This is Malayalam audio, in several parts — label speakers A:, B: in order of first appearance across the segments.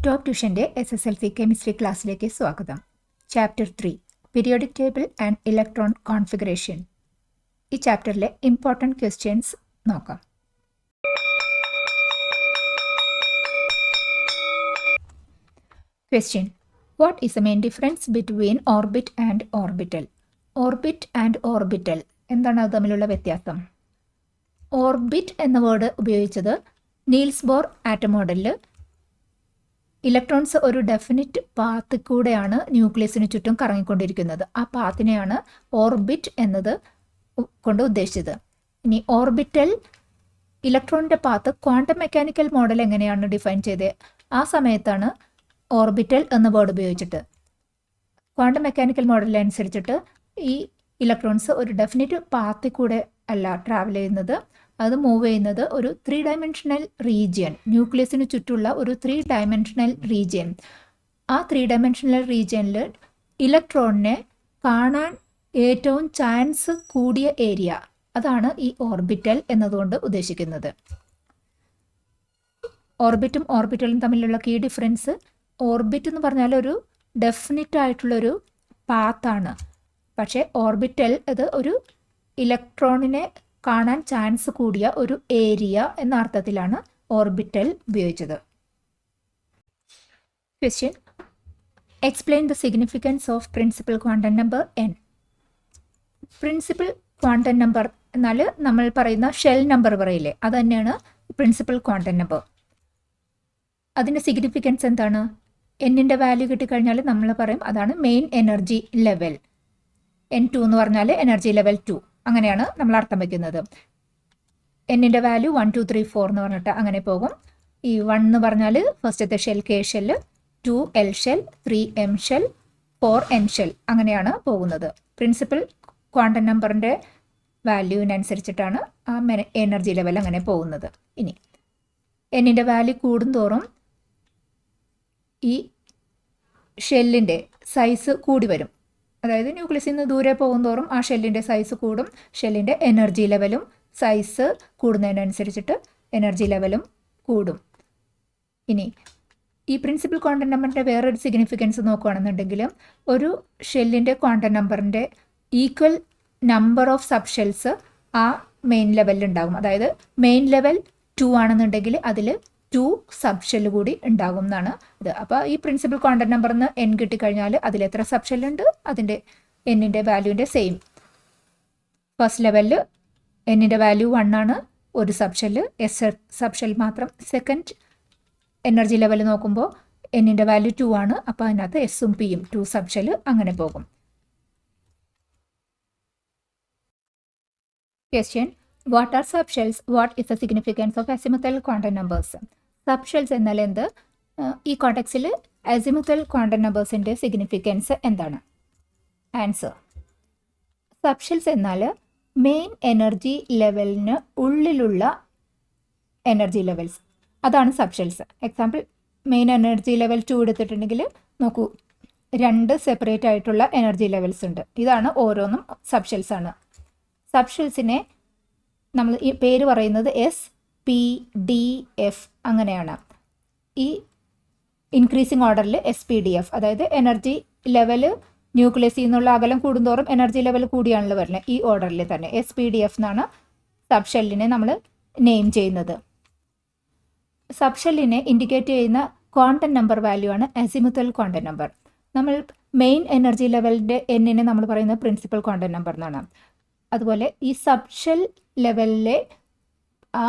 A: ടോപ്പ് ട്യൂഷൻ്റെ SSLC കെമിസ്ട്രി ക്ലാസ്സിലേക്ക് സ്വാഗതം. Chapter 3 periodic table and electron configuration. ഈ ചാപ്റ്ററിലെ ഇമ്പോർട്ടൻറ്റ് ക്വസ്റ്റ്യൻസ് നോക്കാം. Question: what is the main difference between orbit and orbital? Orbit and orbital എന്താണ് അത് തമ്മിലുള്ള വ്യത്യാസം? ഓർബിറ്റ് എന്ന വേർഡ് ഉപയോഗിച്ചത് നീൽസ് ബോർ ആറ്റം മോഡലിൽ ഇലക്ട്രോൺസ് ഒരു ഡെഫിനിറ്റ് പാത്ത് കൂടെയാണ് ന്യൂക്ലിയസിന് ചുറ്റും കറങ്ങിക്കൊണ്ടിരിക്കുന്നത്. ആ പാത്തിനെയാണ് ഓർബിറ്റ് എന്നത് കൊണ്ട് ഉദ്ദേശിച്ചത്. ഇനി ഓർബിറ്റൽ ഇലക്ട്രോണിൻ്റെ പാത്ത് ക്വാണ്ടം മെക്കാനിക്കൽ മോഡൽ എങ്ങനെയാണ് ഡിഫൈൻ ചെയ്തത്? ആ സമയത്താണ് ഓർബിറ്റൽ എന്ന വേർഡ് ഉപയോഗിച്ചിട്ട്. ക്വാണ്ടം മെക്കാനിക്കൽ മോഡൽ അനുസരിച്ചിട്ട് ഈ ഇലക്ട്രോൺസ് ഒരു ഡെഫിനിറ്റ് പാത്തിൽ കൂടെ അല്ല ട്രാവൽ ചെയ്യുന്നത്, അത് മൂവ് ചെയ്യുന്നത് ഒരു 3 ഡയമെൻഷണൽ റീജിയൻ, ന്യൂക്ലിയസിന് ചുറ്റുള്ള ഒരു 3 ഡയമെൻഷണൽ റീജിയൻ. ആ 3 ഡയമെൻഷണൽ റീജിയനിൽ ഇലക്ട്രോണിനെ കാണാൻ ഏറ്റവും ചാൻസ് കൂടിയ ഏരിയ, അതാണ് ഈ ഓർബിറ്റൽ എന്നതുകൊണ്ട് ഉദ്ദേശിക്കുന്നത്. ഓർബിറ്റും ഓർബിറ്റലും തമ്മിലുള്ള കീ ഡിഫറൻസ്, ഓർബിറ്റ് എന്ന് പറഞ്ഞാൽ ഒരു ഡെഫിനിറ്റ് ആയിട്ടുള്ളൊരു പാത്താണ്. പക്ഷേ ഓർബിറ്റൽ അത് ഒരു ഇലക്ട്രോണിനെ കാണാൻ ചാൻസ് കൂടിയ ഒരു ഏരിയ എന്ന അർത്ഥത്തിലാണ് ഓർബിറ്റൽ ഉപയോഗിച്ചത്. Question: explain the significance of principal quantum number n. Principal quantum number എന്നാൽ നമ്മൾ പറയുന്ന ഷെൽ നമ്പർ പറയില്ലേ, അത് തന്നെയാണ് പ്രിൻസിപ്പൽ ക്വാണ്ടം നമ്പർ. അതിൻ്റെ സിഗ്നിഫിക്കൻസ് എന്താണ്? എന്നിൻ്റെ വാല്യൂ കിട്ടിക്കഴിഞ്ഞാൽ നമ്മൾ പറയും അതാണ് മെയിൻ എനർജി ലെവൽ. N2 എന്ന് പറഞ്ഞാൽ എനർജി ലെവൽ 2, അങ്ങനെയാണ് നമ്മൾ അർത്ഥം വയ്ക്കുന്നത്. എന്നിൻ്റെ വാല്യൂ 1 2 3 4 എന്ന് പറഞ്ഞിട്ട് അങ്ങനെ പോകും. ഈ 1 എന്ന് പറഞ്ഞാൽ ഫസ്റ്റത്തെ shell K shell, 2 L shell, 3 M shell, 4 N shell, അങ്ങനെയാണ് പോകുന്നത്. പ്രിൻസിപ്പൽ ക്വാണ്ടം നമ്പറിൻ്റെ വാല്യൂവിനനുസരിച്ചിട്ടാണ് ആ എനർജി ലെവൽ അങ്ങനെ പോകുന്നത്. ഇനി എന്നിൻ്റെ വാല്യൂ കൂടുന്തോറും ഈ ഷെല്ലിൻ്റെ സൈസ് കൂടി വരും. അതായത് ന്യൂക്ലിയസിൽ നിന്ന് ദൂരെ പോകുന്തോറും ആ ഷെല്ലിൻ്റെ സൈസ് കൂടും, ഷെല്ലിൻ്റെ എനർജി ലെവലും സൈസ് കൂടുന്നതിനനുസരിച്ചിട്ട് എനർജി ലെവലും കൂടും. ഇനി ഈ പ്രിൻസിപ്പൽ ക്വാണ്ടം നമ്പറിൻ്റെ വേറൊരു സിഗ്നിഫിക്കൻസ് നോക്കുകയാണെന്നുണ്ടെങ്കിൽ, ഒരു ഷെല്ലിൻ്റെ ക്വാണ്ടം നമ്പറിൻ്റെ equal number of sub shells ആ മെയിൻ ലെവലിൽ ഉണ്ടാകും. അതായത് മെയിൻ ലെവൽ 2 ആണെന്നുണ്ടെങ്കിൽ അതിൽ 2 സബ് ഷെല്ല് കൂടി ഉണ്ടാകും എന്നാണ് ഇത്. അപ്പോൾ ഈ പ്രിൻസിപ്പൽ ക്വാണ്ടം നമ്പറിന് n കിട്ടിക്കഴിഞ്ഞാൽ അതിലെത്ര സബ് ഷെല്ലുണ്ട്, അതിൻ്റെ എന്നിൻ്റെ വാല്യൂവിൻ്റെ സെയിം. ഫസ്റ്റ് ലെവലിൽ എന്നിൻ്റെ വാല്യൂ 1 ആണ്, ഒരു sub shell, S sub shell മാത്രം. സെക്കൻഡ് എനർജി ലെവൽ നോക്കുമ്പോൾ എന്നിൻ്റെ വാല്യൂ 2 ആണ്, അപ്പോൾ അതിനകത്ത് എസും പിയും 2 സബ് ഷെല്ല് അങ്ങനെ പോകും. Question: what are sub shells? What is the significance of azimuthal quantum numbers? Sub shells എന്നാൽ എന്ത്? ഈ കോണ്ടെക്സിൽ അസിമുത്തൽ ക്വാണ്ടം നമ്പേഴ്സിൻ്റെ സിഗ്നിഫിക്കൻസ് എന്താണ്? ആൻസർ: സബ് ഷെൽസ് എന്നാൽ മെയിൻ എനർജി ലെവലിന് ഉള്ളിലുള്ള എനർജി ലെവൽസ്, അതാണ് sub shells. Example, main energy level 2 എടുത്തിട്ടുണ്ടെങ്കിൽ നോക്കൂ, 2 സെപ്പറേറ്റ് ആയിട്ടുള്ള എനർജി ലെവൽസ് ഉണ്ട്. ഇതാണ് ഓരോന്നും സബ് ഷെൽസ് ആണ്. സബ് ഷെൽസിനെ നമ്മൾ ഈ പേര് പറയുന്നത് SPDF അങ്ങനെയാണ്. ഈ ഇൻക്രീസിങ് ഓർഡറിൽ SPDF, അതായത് എനർജി ലെവൽ ന്യൂക്ലിയസിൽ നിന്നുള്ള അകലം കൂടുന്തോറും എനർജി ലെവൽ കൂടിയാണല്ലോ വരുന്നത്. ഈ ഓർഡറിൽ തന്നെ SPDF എന്നാണ് സബ് ഷെല്ലിനെ നമ്മൾ നെയിം ചെയ്യുന്നത്. സബ് ഷെല്ലിനെ ഇൻഡിക്കേറ്റ് ചെയ്യുന്ന ക്വാണ്ടം നമ്പർ വാല്യൂ ആണ് അസിമുത്തൽ ക്വാണ്ടം നമ്പർ. നമ്മൾ മെയിൻ എനർജി ലെവലിൻ്റെ എന്നിനെ നമ്മൾ പറയുന്നത് പ്രിൻസിപ്പൽ ക്വാണ്ടം നമ്പർ എന്നാണ്. അതുപോലെ ഈ സബ് ഷെൽ ലെവലിലെ ആ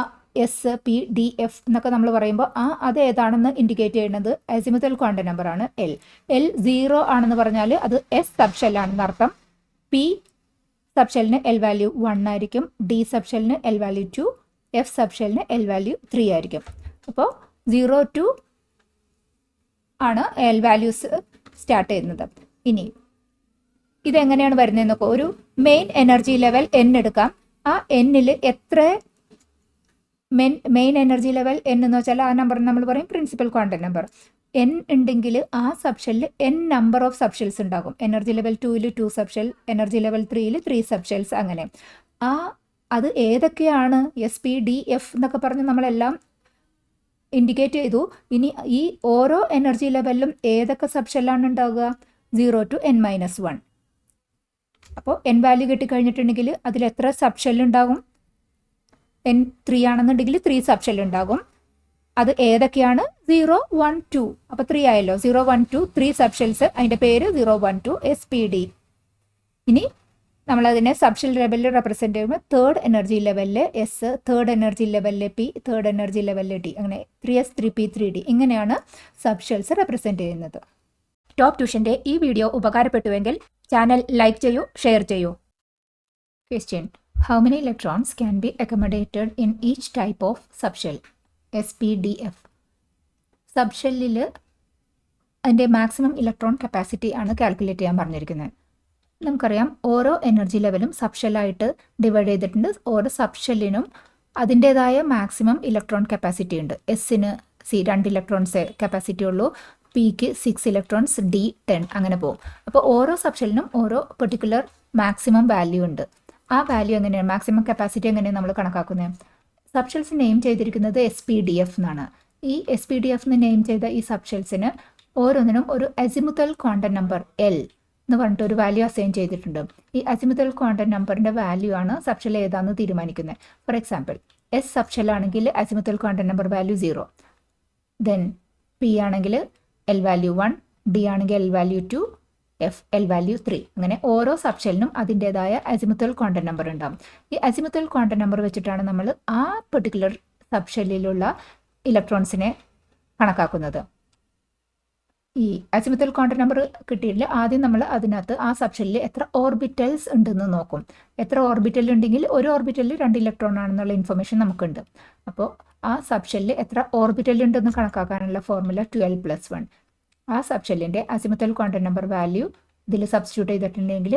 A: SPDF എന്നൊക്കെ നമ്മൾ പറയുമ്പോൾ അത് ഏതാണെന്ന് ഇൻഡിക്കേറ്റ് ചെയ്യുന്നത് അസിമുത്തൽ ക്വാണ്ടം നമ്പറാണ് L 0 ആണെന്ന് പറഞ്ഞാൽ അത് S സബ് ഷെല്ലാണെന്ന് അർത്ഥം. P സബ് ഷെല്ലിന് L വാല്യൂ 1 ആയിരിക്കും, D സബ് ഷെല്ലിന് L വാല്യൂ 2, F സബ് ഷെല്ലിന് L വാല്യൂ 3 ആയിരിക്കും. അപ്പോൾ 0 to ആണ് L വാല്യൂസ് സ്റ്റാർട്ട് ചെയ്യുന്നത്. ഇനി ഇതെങ്ങനെയാണ് വരുന്നതെന്ന് നോക്കുക. ഒരു മെയിൻ എനർജി ലെവൽ N എടുക്കാം. ആ എന്നിൽ എത്ര മെയിൻ എനർജി ലെവൽ N എന്ന് വെച്ചാൽ ആ നമ്പർ നമ്മൾ പറയും പ്രിൻസിപ്പൽ ക്വാണ്ടം നമ്പർ. N ഉണ്ടെങ്കിൽ ആ സബ് ഷെല്ലിൽ N number of sub shells ഉണ്ടാകും. എനർജി ലെവൽ 2ൽ 2 സബ് ഷെൽ, എനർജി ലെവൽ 3ൽ 3 സബ് ഷെൽസ്, അങ്ങനെ. അത് ഏതൊക്കെയാണ് SPDF എന്നൊക്കെ പറഞ്ഞ് നമ്മളെല്ലാം ഇൻഡിക്കേറ്റ് ചെയ്തു. ഇനി ഈ ഓരോ എനർജി ലെവലിലും ഏതൊക്കെ സബ്ഷെല്ലാണ് ഉണ്ടാവുക? 0 to n-1. അപ്പോൾ n വാല്യൂ കിട്ടിക്കഴിഞ്ഞിട്ടുണ്ടെങ്കിൽ അതിൽ എത്ര സബ്ഷെല്ലുണ്ടാകും? n3 ആണെന്നുണ്ടെങ്കിൽ 3 സബ്ഷെല്ലുണ്ടാകും. അത് ഏതൊക്കെയാണ്? 0, 1, 2. അപ്പോൾ 3 ആയല്ലോ. 0, 1, 2 3 സബ്ഷെൽസ്. അതിൻ്റെ പേര് 0, 1, 2 SPD. ഇനി നമ്മളതിനെ സബ്ഷെൽ ലെവലിൽ റെപ്രസെൻറ്റ് ചെയ്യുമ്പോൾ തേർഡ് എനർജി ലെവലിൽ എസ്, തേർഡ് എനർജി ലെവലിൽ പി, തേർഡ് എനർജി ലെവലിൽ ഡി, അങ്ങനെ 3s 3p 3d ഇങ്ങനെയാണ് സബ്ഷെൽസ് റെപ്രസെൻറ്റ് ചെയ്യുന്നത്. ടോപ്പ് ട്യൂഷൻ്റെ ഈ വീഡിയോ ഉപകാരപ്പെട്ടുവെങ്കിൽ ചാനൽ ലൈക്ക് ചെയ്യൂ, ഷെയർ ചെയ്യൂ. Question: how many electrons can be accommodated in each type of subshell? SPDF. സബ്ഷെല്ലിൽ അതിൻ്റെ മാക്സിമം ഇലക്ട്രോൺ കപ്പാസിറ്റി ആണ് കാൽക്കുലേറ്റ് ചെയ്യാൻ പറഞ്ഞിരിക്കുന്നത്. നമുക്കറിയാം ഓരോ എനർജി ലെവലും സബ്ഷെല്ലായിട്ട് ഡിവൈഡ് ചെയ്തിട്ടുണ്ട്. ഓരോ സബ്ഷെല്ലിനും അതിൻ്റേതായ മാക്സിമം ഇലക്ട്രോൺ കപ്പാസിറ്റി ഉണ്ട്. എസിന് 2 ഇലക്ട്രോൺസ് കപ്പാസിറ്റി ഉള്ളൂ, പിക്ക് 6 ഇലക്ട്രോൺസ്, ഡി 10, അങ്ങനെ പോകും. അപ്പോൾ ഓരോ സബ്ഷെല്ലിനും ഓരോ പെർട്ടിക്കുലർ മാക്സിമം വാല്യൂ ഉണ്ട്. ആ വാല്യൂ എങ്ങനെയാണ്, മാക്സിമം കപ്പാസിറ്റി എങ്ങനെയാണ് നമ്മൾ കണക്കാക്കുന്നത്? സബ്ഷെൽസ് നെയിം ചെയ്തിരിക്കുന്നത് SPDF എന്നാണ്. ഈ SPDF എന്ന് നെയിം ചെയ്ത ഈ സബ്ഷെൽസിന് ഓരോന്നിനും ഒരു അസിമുത്തൽ ക്വാണ്ടം നമ്പർ L എന്ന് പറഞ്ഞിട്ട് ഒരു വാല്യൂ അസൈൻ ചെയ്തിട്ടുണ്ട്. ഈ അസിമുത്തൽ ക്വാണ്ടം നമ്പറിൻ്റെ വാല്യൂ ആണ് സബ്ഷെൽ ഏതാണെന്ന് തീരുമാനിക്കുന്നത്. ഫോർ എക്സാമ്പിൾ, S സബ്ഷെൽ ആണെങ്കിൽ azimuthal quantum number value 0, then P ആണെങ്കിൽ L വാല്യൂ 1, D ആണെങ്കിൽ L value 2, F L value 3. അങ്ങനെ ഓരോ സബ്ഷെല്ലിനും അതിൻ്റേതായ അസിമുത്തൽ ക്വാണ്ടം നമ്പർ ഉണ്ടാകും. ഈ അസിമുത്തൽ ക്വാണ്ടം നമ്പർ വെച്ചിട്ടാണ് നമ്മൾ ആ പെർട്ടിക്കുലർ സബ്ഷെല്ലിലുള്ള ഇലക്ട്രോൺസിനെ കണക്കാക്കുന്നത്. ഈ അസിമുത്തൽ ക്വാണ്ടം നമ്പർ കിട്ടിയില്ല, ആദ്യം നമ്മൾ അതിനകത്ത് ആ സബ്ഷെല്ലിൽ എത്ര ഓർബിറ്റൽസ് ഉണ്ടെന്ന് നോക്കും. എത്ര ഓർബിറ്റൽ ഉണ്ടെങ്കിൽ ഒരു ഓർബിറ്റലിൽ 2 ഇലക്ട്രോൺ ആണെന്നുള്ള ഇൻഫർമേഷൻ നമുക്കുണ്ട്. അപ്പോൾ ആ സബ്ഷെല്ലിൽ എത്ര ഓർബിറ്റൽ ഉണ്ടെന്ന് കണക്കാക്കാനുള്ള ഫോർമുല 12+1. ആ സബ്ഷെല്ലിൻ്റെ അസിമുത്തൽ ക്വാണ്ടം നമ്പർ വാല്യൂ ഇതിൽ സബ്സ്റ്റിറ്റ്യൂട്ട് ചെയ്തിട്ടുണ്ടെങ്കിൽ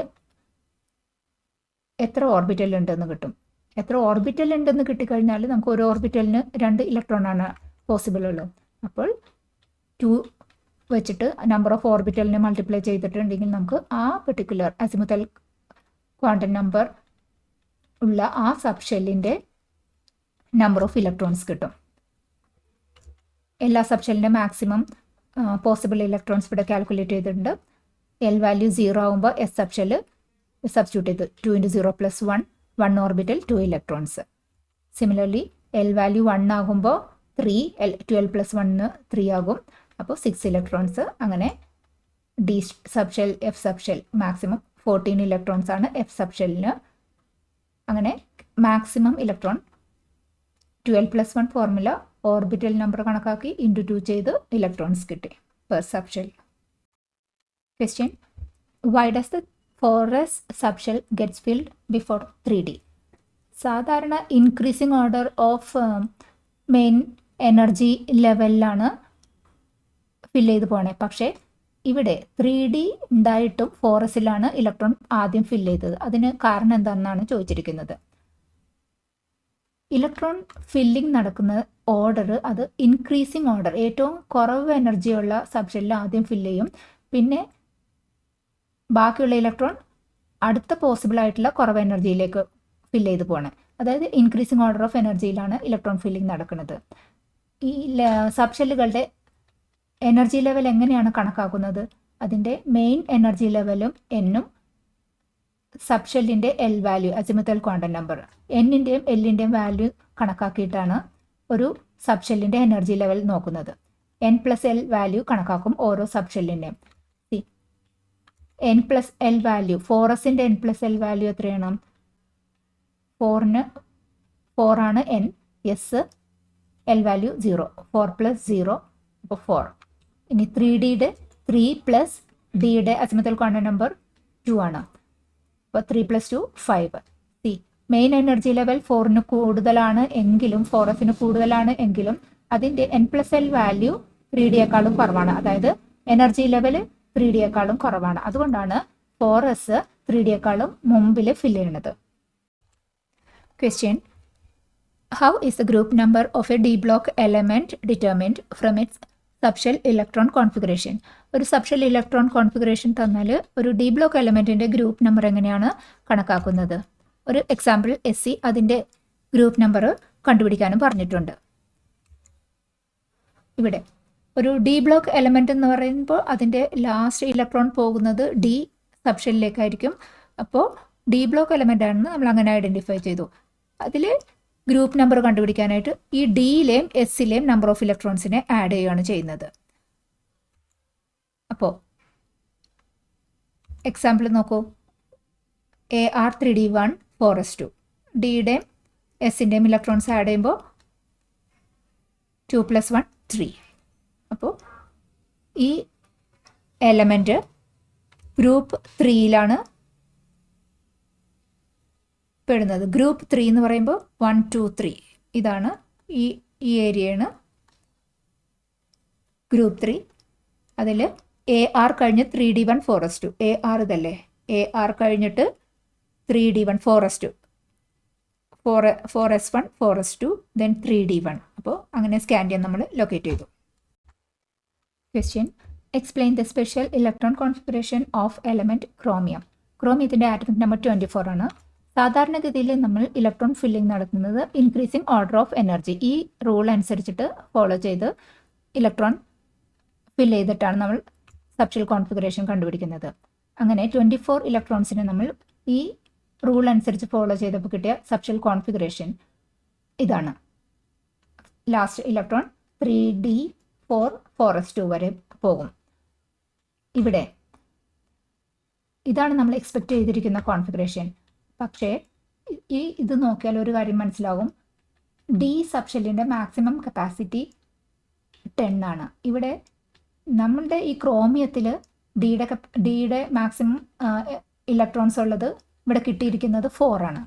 A: എത്ര ഓർബിറ്റൽ ഉണ്ടെന്ന് കിട്ടും. എത്ര ഓർബിറ്റൽ ഉണ്ടെന്ന് കിട്ടിക്കഴിഞ്ഞാൽ നമുക്ക് ഒരു ഓർബിറ്റലിന് 2 ഇലക്ട്രോൺ ആണ് പോസിബിൾ ഉള്ളൂ. അപ്പോൾ 2 വെച്ചിട്ട് നമ്പർ ഓഫ് ഓർബിറ്റലിനെ മൾട്ടിപ്ലൈ ചെയ്തിട്ടുണ്ടെങ്കിൽ നമുക്ക് ആ പെർട്ടിക്കുലർ അസിമുത്തൽ ക്വാണ്ടം നമ്പർ ഉള്ള ആ സബ്ഷെല്ലിൻ്റെ നമ്പർ ഓഫ് ഇലക്ട്രോൺസ് കിട്ടും. എല്ലാ സബ്ഷെല്ലിൻ്റെ മാക്സിമം പോസിബിൾ ഇലക്ട്രോൺസ് ഇവിടെ കാൽക്കുലേറ്റ് ചെയ്തിട്ടുണ്ട്. L വാല്യൂ 0 ആകുമ്പോൾ S സബ്ഷെല്ല് സബ്സ്റ്റിറ്റ്യൂട്ട് ചെയ്ത് 2 × 0 + 1, 1 orbital 2 electrons. Similarly L value 1 ആകുമ്പോൾ 3, 12+1 3 ആകും, അപ്പോൾ 6 ഇലക്ട്രോൺസ്. അങ്ങനെ D subshell, F subshell maximum 14 electrons ആണ് F സബ്ഷെല്ലിന്. അങ്ങനെ maximum electron 12+1 formula orbital number കണക്കാക്കി × 2 ചെയ്ത് ഇലക്ട്രോൺസ് കിട്ടി per subshell. Question: why does the 4s subshell gets filled before 3D? സാധാരണ increasing order of main energy ലെവലിലാണ് ഫിൽ ചെയ്ത് പോണേ. പക്ഷേ ഇവിടെ 3D ഉണ്ടായിട്ടും 4sലാണ് ഇലക്ട്രോൺ ആദ്യം ഫിൽ ചെയ്തത്. അതിന് കാരണം എന്താണെന്നാണ് ചോദിച്ചിരിക്കുന്നത്. ഇലക്ട്രോൺ ഫില്ലിംഗ് നടക്കുന്ന ഓർഡർ അത് ഇൻക്രീസിങ് ഓർഡർ, ഏറ്റവും കുറവ് എനർജിയുള്ള സബ്ഷെല്ലിൽ ആദ്യം ഫില്ല് ചെയ്യും. പിന്നെ ബാക്കിയുള്ള ഇലക്ട്രോൺ അടുത്ത പോസിബിൾ ആയിട്ടുള്ള കുറവ് എനർജിയിലേക്ക് ഫില്ല് ചെയ്ത് പോകണം. അതായത് ഇൻക്രീസിങ് ഓർഡർ ഓഫ് എനർജിയിലാണ് ഇലക്ട്രോൺ ഫില്ലിംഗ് നടക്കുന്നത്. ഈ സബ്ഷെല്ലുകളുടെ എനർജി ലെവൽ എങ്ങനെയാണ് കണക്കാക്കുന്നത്? അതിൻ്റെ മെയിൻ എനർജി ലെവലും എന്നും സബ്ഷെല്ലിൻ്റെ L value azimuthal quantum number എന്നിൻ്റെയും എല്ലിൻ്റെയും വാല്യൂ കണക്കാക്കിയിട്ടാണ് ഒരു സബ്ഷെല്ലിൻ്റെ എനർജി ലെവൽ നോക്കുന്നത്. n+L വാല്യൂ കണക്കാക്കും ഓരോ സബ്ഷെല്ലിൻ്റെയും. n+L വാല്യൂ 4sൻ്റെ n+L വാല്യൂ എത്രയാണ്? 4ന് 4 ആണ് n, s L വാല്യൂ 0, 4 + 0 അപ്പോൾ 4. ഇനി 3Dയുടെ 3 + Dയുടെ അസിമുത്തൽ ക്വാണ്ടം നമ്പർ 2 ആണ്. അപ്പോൾ 3 + 2 5. മെയിൻ എനർജി ലെവൽ 4ന് കൂടുതലാണ് എങ്കിലും 4sന് കൂടുതലാണ് എങ്കിലും അതിൻ്റെ n+L വാല്യൂ 3Dയേക്കാളും കുറവാണ്. അതായത് എനർജി ലെവൽ 3Dയേക്കാളും കുറവാണ്. അതുകൊണ്ടാണ് 4s 3Dയേക്കാളും മുമ്പിൽ ഫിൽ ചെയ്യുന്നത്. Question: how is the group number of A D block element determined from it's subshell electron configuration? ഒരു സബ്ഷെൽ ഇലക്ട്രോൺ കോൺഫിഗറേഷൻ തന്നാൽ ഒരു D ബ്ലോക്ക് എലമെൻറ്റിൻ്റെ ഗ്രൂപ്പ് നമ്പർ എങ്ങനെയാണ് കണക്കാക്കുന്നത്? ഒരു എക്സാമ്പിൾ SC അതിൻ്റെ ഗ്രൂപ്പ് നമ്പർ കണ്ടുപിടിക്കാനും പറഞ്ഞിട്ടുണ്ട്. ഇവിടെ ഒരു ഡി ബ്ലോക്ക് എലമെൻ്റ് എന്ന് പറയുമ്പോൾ അതിൻ്റെ ലാസ്റ്റ് ഇലക്ട്രോൺ പോകുന്നത് ഡി സബ്ഷെല്ലിലേക്കായിരിക്കും. അപ്പോൾ ഡി ബ്ലോക്ക് എലമെൻ്റ് ആണെന്ന് നമ്മൾ അങ്ങനെ ഐഡൻറ്റിഫൈ ചെയ്തു. അതിൽ ഗ്രൂപ്പ് നമ്പർ കണ്ടുപിടിക്കാനായിട്ട് ഈ ഡിയിലെയും എസ്സിലെയും നമ്പർ ഓഫ് ഇലക്ട്രോൺസിനെ ആഡ് ചെയ്യുകയാണ് ചെയ്യുന്നത്. അപ്പോൾ എക്സാമ്പിൾ നോക്കൂ. AR3D1 4s2 ഡിയുടെയും എസിൻ്റെയും ഇലക്ട്രോൺസ് ആഡ് ചെയ്യുമ്പോൾ 2 + 1 3. അപ്പോൾ ഈ എലമെൻറ്റ് ഗ്രൂപ്പ് 3യിലാണ് പെടുന്നത്. ഗ്രൂപ്പ് 3 എന്ന് പറയുമ്പോൾ 1 2 3 ഇതാണ് ഈ ഏരിയയാണ് ഗ്രൂപ്പ് 3. അതിൽ AR കഴിഞ്ഞ് 3D1 4s2 AR ഇതല്ലേ, AR കഴിഞ്ഞിട്ട് 3D1 4s2 4s1 4s2 then 3D1. അപ്പോൾ അങ്ങനെ സ്കാൻ ചെയ്യാൻ നമ്മൾ ലൊക്കേറ്റ് ചെയ്തു. Question: explain the special electron configuration of element chromium. ക്രോമിയത്തിൻ്റെ ആറ്റമിക് നമ്പർ 24 ആണ്. സാധാരണഗതിയിൽ നമ്മൾ ഇലക്ട്രോൺ ഫില്ലിംഗ് നടത്തുന്നത് ഇൻക്രീസിങ് ഓർഡർ ഓഫ് എനർജി, ഈ റൂൾ അനുസരിച്ചിട്ട് ഫോളോ ചെയ്ത് ഇലക്ട്രോൺ ഫില്ല് ചെയ്തിട്ടാണ് നമ്മൾ സബ്ഷെൽ കോൺഫിഗറേഷൻ കണ്ടുപിടിക്കുന്നത്. അങ്ങനെ 24 ഇലക്ട്രോൺസിനെ നമ്മൾ ഈ റൂൾ അനുസരിച്ച് ഫോളോ ചെയ്തപ്പോൾ കിട്ടിയ സബ്ഷെൽ കോൺഫിഗറേഷൻ ഇതാണ്. ലാസ്റ്റ് ഇലക്ട്രോൺ 3D4 4s2 വരെ പോകും. ഇവിടെ ഇതാണ് നമ്മൾ എക്സ്പെക്റ്റ് ചെയ്തിരിക്കുന്ന കോൺഫിഗറേഷൻ. പക്ഷേ ഇത് നോക്കിയാൽ ഒരു കാര്യം മനസ്സിലാവും. ഡി സബ്ഷെല്ലിൻ്റെ മാക്സിമം കപ്പാസിറ്റി 10 ആണ്. ഇവിടെ നമ്മളുടെ ഈ ക്രോമിയത്തിൽ ഡിയുടെ മാക്സിമം ഇലക്ട്രോൺസ് ഉള്ളത് ഇവിടെ കിട്ടിയിരിക്കുന്നത് 4 ആണ്.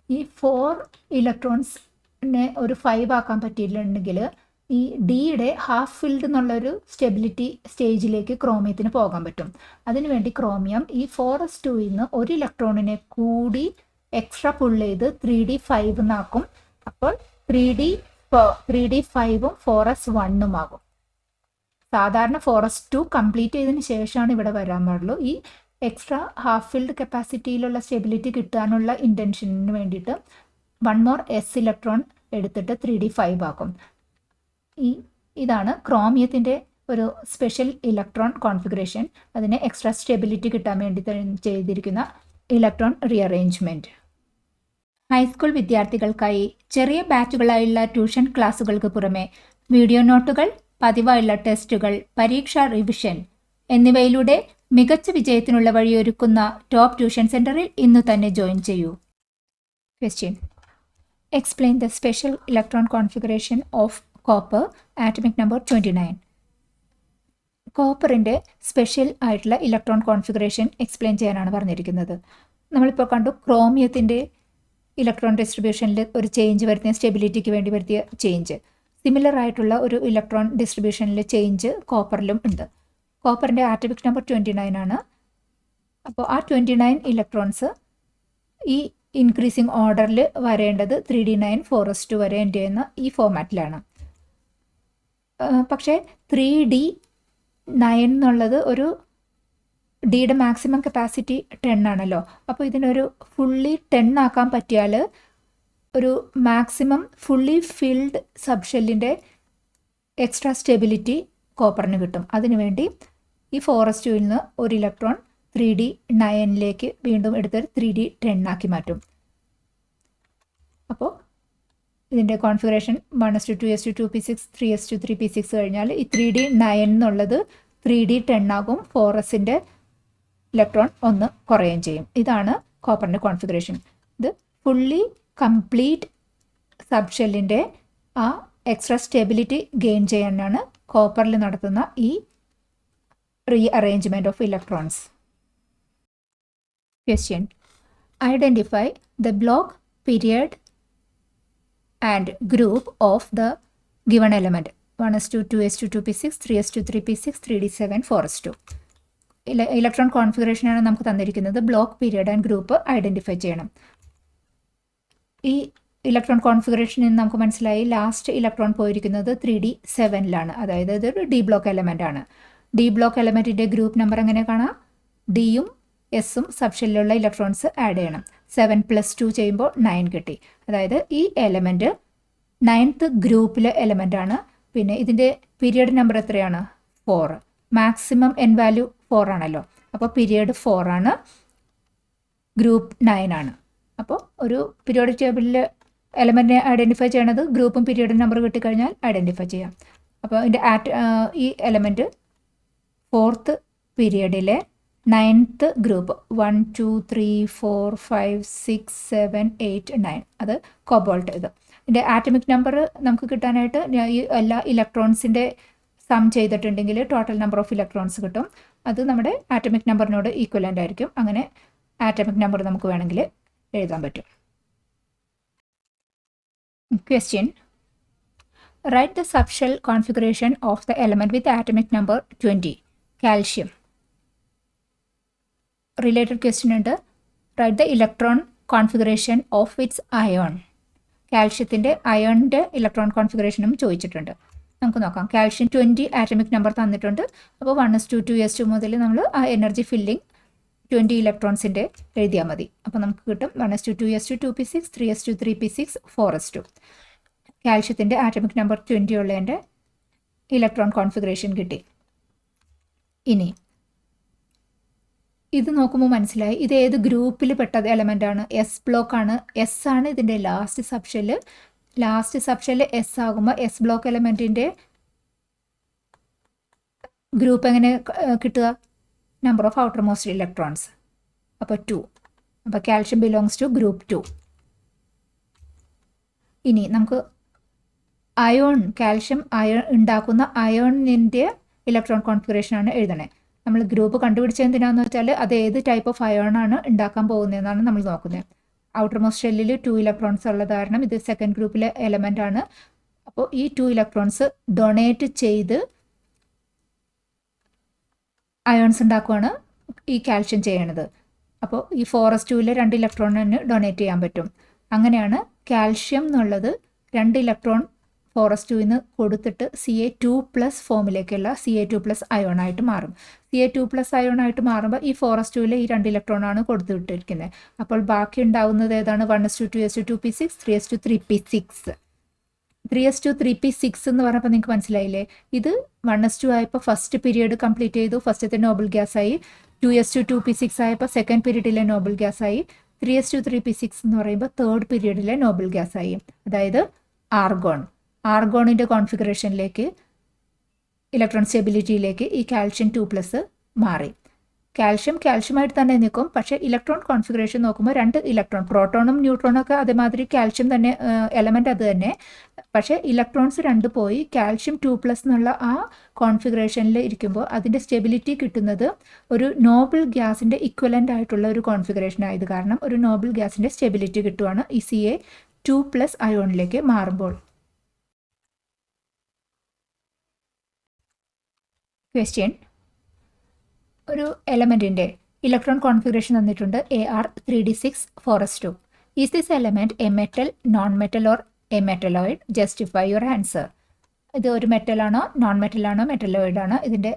A: ഈ 4 ഇലക്ട്രോൺസിനെ ഒരു 5 ആക്കാൻ പറ്റിയിട്ടുണ്ടെങ്കിൽ ഈ ഡിയുടെ ഹാഫ് ഫിൽഡ് എന്നുള്ളൊരു സ്റ്റെബിലിറ്റി സ്റ്റേജിലേക്ക് ക്രോമിയത്തിന് പോകാൻ പറ്റും. അതിനുവേണ്ടി ക്രോമിയം ഈ 4s2ൽ നിന്ന് ഒരു ഇലക്ട്രോണിനെ കൂടി എക്സ്ട്രാ പുൾ ചെയ്ത് 3D5 എന്നാക്കും. അപ്പോൾ 3D5ഉം 4s1ഉം ആകും. സാധാരണ 4s2 കംപ്ലീറ്റ് ചെയ്തതിന് ശേഷമാണ് ഇവിടെ വരാൻ പാടുള്ളൂ. ഈ എക്സ്ട്രാ ഹാഫ് ഫിൽഡ് കപ്പാസിറ്റിയിലുള്ള സ്റ്റെബിലിറ്റി കിട്ടാനുള്ള ഇൻറ്റൻഷന് വേണ്ടിയിട്ട് 1 മോർ എസ് ഇലക്ട്രോൺ എടുത്തിട്ട് 3D5 ആക്കും. ഇതാണ് ക്രോമിയത്തിൻ്റെ ഒരു സ്പെഷ്യൽ ഇലക്ട്രോൺ കോൺഫിഗറേഷൻ. അതിന് എക്സ്ട്രാ സ്റ്റെബിലിറ്റി കിട്ടാൻ വേണ്ടി ചെയ്തിരിക്കുന്ന ഇലക്ട്രോൺ റീഅറേഞ്ച്മെൻറ്റ്. ഹൈസ്കൂൾ വിദ്യാർത്ഥികൾക്കായി ചെറിയ ബാച്ചുകളായുള്ള ട്യൂഷൻ ക്ലാസുകൾക്ക് പുറമെ വീഡിയോ നോട്ടുകൾ, പതിവായുള്ള ടെസ്റ്റുകൾ, പരീക്ഷാ റിവിഷൻ എന്നിവയിലൂടെ മികച്ച വിജയത്തിനുള്ള വഴിയൊരുക്കുന്ന ടോപ്പ് ട്യൂഷൻ സെൻറ്ററിൽ ഇന്നു തന്നെ ജോയിൻ ചെയ്യൂ. Question: explain the special electron configuration of copper atomic number 29. കോപ്പറിൻ്റെ സ്പെഷ്യൽ ആയിട്ടുള്ള ഇലക്ട്രോൺ കോൺഫിഗറേഷൻ എക്സ്പ്ലെയിൻ ചെയ്യാനാണ് പറഞ്ഞിരിക്കുന്നത്. നമ്മളിപ്പോൾ കണ്ടു ക്രോമിയത്തിൻ്റെ ഇലക്ട്രോൺ ഡിസ്ട്രിബ്യൂഷനിൽ ഒരു ചേഞ്ച് വരുത്തിയ സ്റ്റെബിലിറ്റിക്ക് വേണ്ടി വരുത്തിയ ചേഞ്ച്. സിമിലർ ആയിട്ടുള്ള ഒരു ഇലക്ട്രോൺ ഡിസ്ട്രിബ്യൂഷനിൽ ചേഞ്ച് കോപ്പറിലും ഉണ്ട്. കോപ്പറിൻ്റെ ആറ്റമിക് നമ്പർ 29 ആണ്. അപ്പോൾ ആ 29 ഇലക്ട്രോൺസ് ഈ ഇൻക്രീസിങ് ഓർഡറിൽ വരേണ്ടത് 3D9 4s2 വരെ എൻഡ് ചെയ്യുന്ന ഈ ഫോമാറ്റിലാണ്. പക്ഷേ 3D9 എന്നുള്ളത് ഒരു ഡിയുടെ മാക്സിമം കപ്പാസിറ്റി 10 ആണല്ലോ. അപ്പോൾ ഇതിനൊരു ഫുള്ളി 10 ആക്കാൻ പറ്റിയാൽ ഒരു മാക്സിമം ഫുള്ളി ഫിൽഡ് സബ്ഷെല്ലിൻ്റെ എക്സ്ട്രാ സ്റ്റെബിലിറ്റി കോപ്പറിന് കിട്ടും. അതിനുവേണ്ടി ഈ 4s2ൽ നിന്ന് ഒരു ഇലക്ട്രോൺ 3D9ലേക്ക് വീണ്ടും എടുത്തൊരു 3D10 ആക്കി മാറ്റും. അപ്പോൾ ഇതിൻ്റെ configuration 1s2 2s2 2p6 3s2 3p6 കഴിഞ്ഞാൽ ഈ 3D9 എന്നുള്ളത് 3D10 ആകും. 4sൻ്റെ ഇലക്ട്രോൺ ഒന്ന് കുറയുകയും ചെയ്യും. ഇതാണ് കോപ്പറിൻ്റെ കോൺഫിഗറേഷൻ. ഇത് ഫുള്ളി കംപ്ലീറ്റ് സബ്ഷെല്ലിൻ്റെ ആ എക്സ്ട്രാ സ്റ്റെബിലിറ്റി ഗെയിൻ ചെയ്യാനാണ് കോപ്പറിൽ നടത്തുന്ന ഈ rearrangement of electrons. Question: identify the block period and group of the given element 1s2 2s2 2p6 3s2 3p6 3d7 4s2. Electron കോൺഫിഗറേഷനാണ് നമുക്ക് തന്നിരിക്കുന്നത്. Block period and group identify ചെയ്യണം. ഈ ഇലക്ട്രോൺ കോൺഫിഗറേഷനിൽ നിന്ന് നമുക്ക് മനസ്സിലായി ലാസ്റ്റ് ഇലക്ട്രോൺ പോയിരിക്കുന്നത് 3D7ലാണ്. അതായത് ഇതൊരു ഡി ബ്ലോക്ക് എലമെൻ്റ് ആണ്. ഡി ബ്ലോക്ക് എലമെൻറ്റിൻ്റെ ഗ്രൂപ്പ് നമ്പർ എങ്ങനെ കാണാം? ഡിയും എസും സബ്ഷെല്ലിലുള്ള ഇലക്ട്രോൺസ് ആഡ് ചെയ്യണം. 7 + 2 ചെയ്യുമ്പോൾ 9 കിട്ടി. അതായത് ഈ എലമെൻറ്റ് 9th ഗ്രൂപ്പിലെ എലമെൻ്റ് ആണ്. പിന്നെ ഇതിൻ്റെ പീരിയഡ് നമ്പർ എത്രയാണ്? 4. മാക്സിമം എൻ വാല്യൂ 4 ആണല്ലോ. അപ്പോൾ പീരിയഡ് 4 ആണ്, ഗ്രൂപ്പ് 9 ആണ്. അപ്പോൾ ഒരു പീരിയോഡിക് ടേബിളിൽ എലമെൻറ്റിനെ ഐഡൻറ്റിഫൈ ചെയ്യണത് ഗ്രൂപ്പും പീരിയഡ് നമ്പർ കിട്ടിക്കഴിഞ്ഞാൽ ഐഡൻറ്റിഫൈ ചെയ്യാം. അപ്പോൾ ഇതിൻ്റെ ഈ എലമെൻറ്റ് 4th പീരിയഡിലെ 9th ഗ്രൂപ്പ് 1 2 3 4 5 6 7 8 9 അത് കോബോൾട്ട്. ഇതിൻ്റെ ആറ്റമിക് നമ്പർ നമുക്ക് കിട്ടാനായിട്ട് ഈ എല്ലാ ഇലക്ട്രോൺസിൻ്റെ സം ചെയ്തിട്ടുണ്ടെങ്കിൽ ടോട്ടൽ നമ്പർ ഓഫ് ഇലക്ട്രോൺസ് കിട്ടും. അത് നമ്മുടെ ആറ്റമിക് നമ്പറിനോട് ഈക്വലൻ്റ് ആയിരിക്കും. അങ്ങനെ ആറ്റമിക് നമ്പർ നമുക്ക് വേണമെങ്കിൽ എഴുതാൻ പറ്റും. Question: write the subshell configuration of the element with atomic number 20. Calcium. Related question ഉണ്ട്. Write the electron configuration of its ion. കാൽഷ്യത്തിൻ്റെ അയോണിൻ്റെ ഇലക്ട്രോൺ കോൺഫിഗറേഷനും ചോദിച്ചിട്ടുണ്ട്. നമുക്ക് നോക്കാം. കാൽഷ്യം 20 ആറ്റമിക് നമ്പർ തന്നിട്ടുണ്ട്. അപ്പോൾ 1s2 2s2 മുതൽ നമ്മൾ ആ എനർജി ഫില്ലിംഗ് 20 ഇലക്ട്രോൺസിൻ്റെ എഴുതിയാൽ മതി. അപ്പോൾ നമുക്ക് കിട്ടും 1s2 2s2 2p6 3s2 3p6 4s2. കാൽഷ്യത്തിൻ്റെ ആറ്റമിക് നമ്പർ 20 ഉള്ളതിൻ്റെ ഇലക്ട്രോൺ കോൺഫിഗറേഷൻ കിട്ടി. ഇനി ഇത് നോക്കുമ്പോൾ മനസ്സിലായി ഇത് ഏത് ഗ്രൂപ്പിൽ പെട്ടത് എലമെൻ്റാണ്? എസ് ബ്ലോക്കാണ്. എസ് ആണ് ഇതിൻ്റെ last subshell. Last subshell S ആകുമ്പോൾ എസ് ബ്ലോക്ക് എലമെൻറ്റിൻ്റെ ഗ്രൂപ്പ് എങ്ങനെ കിട്ടുക? Number of outermost electrons. അപ്പോൾ 2. അപ്പോൾ കാൽഷ്യം ബിലോങ്സ് ടു ഗ്രൂപ്പ് 2. ഇനി നമുക്ക് അയോൺ, കാൽഷ്യം അയോൺ ഉണ്ടാക്കുന്ന അയോണിൻ്റെ ഇലക്ട്രോൺ കോൺഫിഗറേഷനാണ് എഴുതണേ. നമ്മൾ ഗ്രൂപ്പ് കണ്ടുപിടിച്ചത് എന്തിനാന്ന് വെച്ചാൽ അത് ഏത് ടൈപ്പ് ഓഫ് അയോണാണ് ഉണ്ടാക്കാൻ പോകുന്നതെന്നാണ് നമ്മൾ നോക്കുന്നത്. ഔട്ടർ മോസ്റ്റ് ഷെല്ലിൽ 2 ഇലക്ട്രോൺസ് ഉള്ളത് കാരണം ഇത് സെക്കൻഡ് ഗ്രൂപ്പിലെ എലമെൻ്റ് ആണ്. അപ്പോൾ ഈ 2 ഇലക്ട്രോൺസ് ഡൊണേറ്റ് ചെയ്ത് അയോൺസ് ഉണ്ടാക്കുകയാണ് ഈ കാൽഷ്യം ചെയ്യണത്. അപ്പോൾ ഈ 4s2 2 ഇലക്ട്രോണിന് ഡൊണേറ്റ് ചെയ്യാൻ പറ്റും. അങ്ങനെയാണ് കാൽഷ്യം എന്നുള്ളത് 2 ഇലക്ട്രോൺ 4s2 കൊടുത്തിട്ട് Ca2+ ഫോമിലേക്കുള്ള Ca2+ അയോണായിട്ട് മാറും. Ca2+ അയോണായിട്ട് മാറുമ്പോൾ ഈ 4s2 ഈ 2 ഇലക്ട്രോണാണ് കൊടുത്തുവിട്ടിരിക്കുന്നത്. അപ്പോൾ ബാക്കി ഉണ്ടാകുന്നത് ഏതാണ്? 1s2 2s2 2p6 3s2 3p6. 3s2 3p6 എന്ന് പറഞ്ഞപ്പോൾ നിങ്ങൾക്ക് മനസ്സിലായില്ലേ? ഇത് 1s2 ആയപ്പോൾ ഫസ്റ്റ് പീരീഡ് കംപ്ലീറ്റ് ചെയ്തു, ഫസ്റ്റത്തെ നോബിൾ ഗ്യാസായി. 2s2 2p6 ആയപ്പോൾ സെക്കൻഡ് പീരീഡിലെ നോബിൾ ഗ്യാസായി. 3s2 3p6 എന്ന് പറയുമ്പോൾ തേർഡ് പീരീഡിലെ നോബിൾ ഗ്യാസായി. അതായത് ആർഗോൺ. ആർഗോണിൻ്റെ കോൺഫിഗറേഷനിലേക്ക്, ഇലക്ട്രോൺ സ്റ്റെബിലിറ്റിയിലേക്ക് ഈ കാൽഷ്യം 2+ മാറി. കാൽഷ്യമായിട്ട് തന്നെ നിൽക്കും. പക്ഷേ ഇലക്ട്രോൺ കോൺഫിഗറേഷൻ നോക്കുമ്പോൾ 2 ഇലക്ട്രോൺ, പ്രോട്ടോണും ന്യൂട്രോണും ഒക്കെ അതേമാതിരി കാൽഷ്യം തന്നെ എലമെൻ്റ് അത് തന്നെ. പക്ഷേ ഇലക്ട്രോൺസ് 2 പോയി കാൽഷ്യം 2+ എന്നുള്ള ആ കോൺഫിഗറേഷനിൽ ഇരിക്കുമ്പോൾ അതിൻ്റെ സ്റ്റെബിലിറ്റി കിട്ടുന്നത് ഒരു നോബിൾ ഗ്യാസിൻ്റെ ഇക്വലൻ്റ് ആയിട്ടുള്ള ഒരു കോൺഫിഗറേഷൻ ആയത് കാരണം ഒരു നോബിൾ ഗ്യാസിൻ്റെ സ്റ്റെബിലിറ്റി കിട്ടുവാണ് ഈ Ca2+ അയോണിലേക്ക് മാറുമ്പോൾ. ക്വസ്റ്റ്യൻ: ഒരു എലമെൻറ്റിൻ്റെ ഇലക്ട്രോൺ കോൺഫിഗറേഷൻ തന്നിട്ടുണ്ട് Ar3d6 4s2. Is this element A metal, non metal or A metalloid? Justify your answer. ഇത് ഒരു മെറ്റലാണോ, നോൺ മെറ്റലാണോ, മെറ്റലോയിഡ് ആണോ? ഇതിൻ്റെ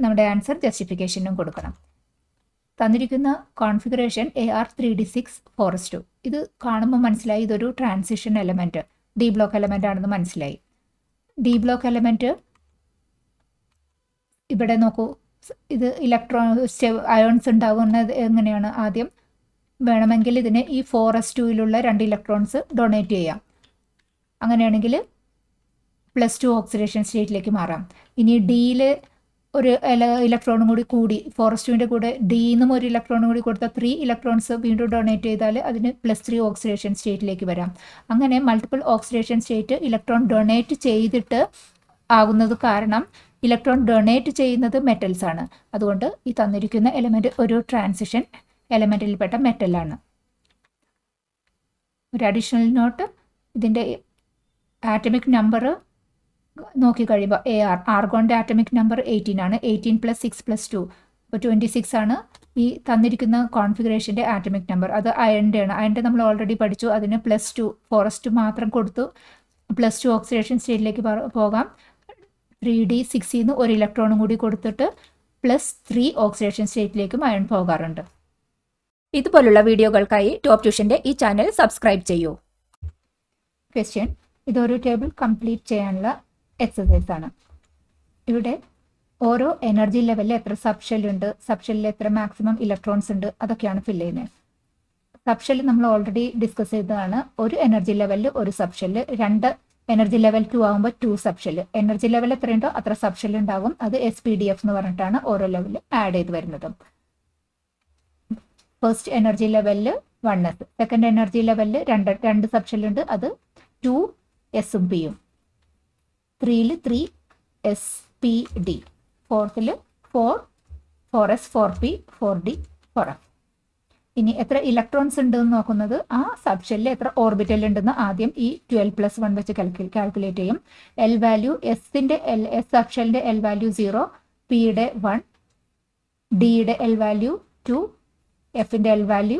A: നമ്മുടെ ആൻസർ ജസ്റ്റിഫിക്കേഷനും കൊടുക്കണം. തന്നിരിക്കുന്ന കോൺഫിഗറേഷൻ Ar3d6 4s2. ഇത് കാണുമ്പോൾ മനസ്സിലായി ഇതൊരു transition element, D block element ആണെന്ന് മനസ്സിലായി. ഡി ബ്ലോക്ക് എലമെൻറ്റ് ഇവിടെ നോക്കൂ, ഇത് അയോൺസ് ഉണ്ടാകുന്നത് എങ്ങനെയാണ്? ആദ്യം വേണമെങ്കിൽ ഇതിനെ ഈ 4s2 2 ഇലക്ട്രോൺസ് ഡൊണേറ്റ് ചെയ്യാം. അങ്ങനെയാണെങ്കിൽ +2 ഓക്സിഡേഷൻ സ്റ്റേറ്റിലേക്ക് മാറാം. ഇനി ഡിയിൽ ഒരു ഇലക്ട്രോണും കൂടി 4s2 കൂടെ ഡിന്നും ഒരു ഇലക്ട്രോണും കൂടി കൊടുത്താൽ 3 ഇലക്ട്രോൺസ് വീണ്ടും ഡൊണേറ്റ് ചെയ്താൽ അതിന് +3 ഓക്സിഡേഷൻ സ്റ്റേറ്റിലേക്ക് വരാം. അങ്ങനെ multiple oxidation state electron donate ചെയ്തിട്ട് ആകുന്നത് കാരണം ഇലക്ട്രോൺ ഡൊണേറ്റ് ചെയ്യുന്നത് മെറ്റൽസ് ആണ്. അതുകൊണ്ട് ഈ തന്നിരിക്കുന്ന എലമെൻറ്റ് ഒരു ട്രാൻസിഷൻ എലമെൻറ്റിൽപ്പെട്ട മെറ്റലാണ്. ഒരു അഡീഷണൽ നോട്ട്, ഇതിൻ്റെ ആറ്റമിക് നമ്പർ നോക്കിക്കഴിയുമ്പോൾ ആർഗോണിൻ്റെ ആറ്റമിക് നമ്പർ 18 ആണ്. 18 + 6 + 2 അപ്പോൾ 26 ആണ് ഈ തന്നിരിക്കുന്ന കോൺഫിഗറേഷൻ്റെ ആറ്റമിക് നമ്പർ. അത് അയണിൻ്റെ ആണ്. അയണിൻ്റെ നമ്മൾ ഓൾറെഡി പഠിച്ചു. അതിന് +2 4s2 മാത്രം കൊടുത്തു +2 ഓക്സിഡേഷൻ സ്റ്റേറ്റിലേക്ക് പോകാം. 3d6 ഒരു ഇലക്ട്രോണും കൂടി കൊടുത്തിട്ട് +3 ഓക്സിഡേഷൻ സ്റ്റേറ്റിലേക്കും അയൺ പോകാറുണ്ട്. ഇതുപോലുള്ള വീഡിയോകൾക്കായി ടോപ്പ് ട്യൂഷൻ്റെ ഈ ചാനൽ സബ്സ്ക്രൈബ് ചെയ്യൂ. ക്വസ്റ്റ്യൻ: ഇതൊരു ടേബിൾ കംപ്ലീറ്റ് ചെയ്യാനുള്ള എക്സസൈസ് ആണ്. ഇവിടെ ഓരോ എനർജി ലെവലിൽ എത്ര സബ്ഷെല്ലുണ്ട്, സബ്ഷെല്ലിൽ എത്ര മാക്സിമം ഇലക്ട്രോൺസ് ഉണ്ട്, അതൊക്കെയാണ് ഫില്ല് ചെയ്യുന്നത്. സബ്ഷെല്ല് നമ്മൾ ഓൾറെഡി ഡിസ്കസ് ചെയ്തതാണ്. ഒരു എനർജി ലെവലിൽ ഒരു സബ്ഷെല്ല്, 2 എനർജി ലെവൽ 2 ആകുമ്പോൾ 2 സബ്ഷെല്ല്. എനർജി ലെവൽ എത്രയുണ്ടോ അത്ര സബ്ഷെല്ല് ഉണ്ടാകും. അത് SPDF എന്ന് പറഞ്ഞിട്ടാണ് ഓരോ ലെവലിൽ ആഡ് ചെയ്ത് വരുന്നത്. ഫസ്റ്റ് എനർജി ലെവലിൽ 1s, സെക്കൻഡ് എനർജി ലെവലിൽ 2 സബ്ഷെല്ലുണ്ട്, അത് 2s ഉം p യും. 3ൽ 3spd, 4ൽ 4s 4p 4d 4f. ഇനി എത്ര ഇലക്ട്രോൺസ് ഉണ്ടെന്ന് നോക്കുന്നത് ആ സബ്ഷെല്ലിൽ എത്ര ഓർബിറ്റൽ ഉണ്ടെന്ന് ആദ്യം ഈ 12+1 വെച്ച് കാൽക്കുലേറ്റ് ചെയ്യും. എൽ വാല്യൂ എസിന്റെ എസ് സബ്ഷെല്ലിന്റെ എൽ വാല്യൂ 0, പിയുടെ 1, ഡിയുടെ എൽ വാല്യൂ 2, എഫിന്റെ എൽ വാല്യൂ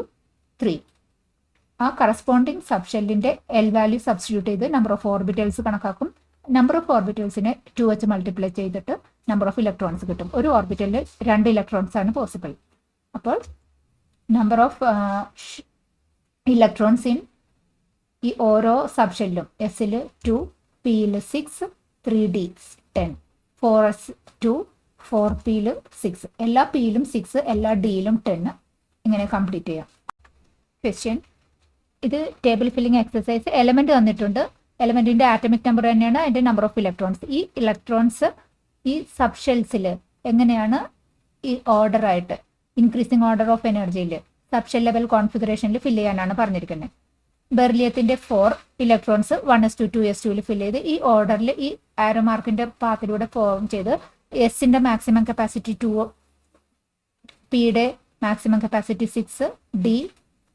A: 3. ആ കറസ്പോണ്ടിങ് സബ്ഷെല്ലിന്റെ എൽ വാല്യൂ സബ്സ്റ്റിറ്റ്യൂട്ട് ചെയ്ത് നമ്പർ ഓഫ് ഓർബിറ്റൽസ് കണക്കാക്കും. നമ്പർ ഓഫ് ഓർബിറ്റൽസിനെ 2 വെച്ച് മൾട്ടിപ്ലൈ ചെയ്തിട്ട് നമ്പർ ഓഫ് ഇലക്ട്രോൺസ് കിട്ടും. ഒരു ഓർബിറ്റലിൽ 2 ഇലക്ട്രോൺസ് ആണ് പോസിബിൾ. അപ്പോൾ നമ്പർ ഓഫ് ഇലക്ട്രോൺസ് ഇൻ ഈ ഓരോ സബ്ഷെല്ലും എസിൽ 2, പിയിൽ 6, 3d 10, 4s 2, 4pയിൽ 6, എല്ലാ പിയിലും 6, എല്ലാ ഡിയിലും 10. ഇങ്ങനെ കംപ്ലീറ്റ് ചെയ്യാം. ക്വസ്റ്റ്യൻ, ഇത് ടേബിൾ ഫില്ലിംഗ് എക്സസൈസ്. എലമെന്റ് തന്നിട്ടുണ്ട്, എലമെന്റിന്റെ ആറ്റമിക് നമ്പർ തന്നെയാണ് അതിന്റെ നമ്പർ ഓഫ് ഇലക്ട്രോൺസ്. ഈ ഇലക്ട്രോൺസ് ഈ സബ്ഷെൽസിൽ എങ്ങനെയാണ് ഈ ഓർഡർ ആയിട്ട് ഇൻക്രീസിങ് ഓർഡർ ഓഫ് എനർജിയിൽ സബ്ഷെൽ ലെവൽ കോൺഫിഗറേഷനിൽ ഫില്ല് ചെയ്യാനാണ് പറഞ്ഞിരിക്കുന്നത്. ബെർലിയത്തിന്റെ 4 ഇലക്ട്രോൺസ് 1s2 2s2 ഫില്ല് ചെയ്ത് ഈ ഓർഡറിൽ ഈ ആരോ മാർക്കിന്റെ പാത്തിലൂടെ ഫോം ചെയ്ത് എസിന്റെ മാക്സിമം കപ്പാസിറ്റി 2, പിയുടെ മാക്സിമം കപ്പാസിറ്റി 6, ഡി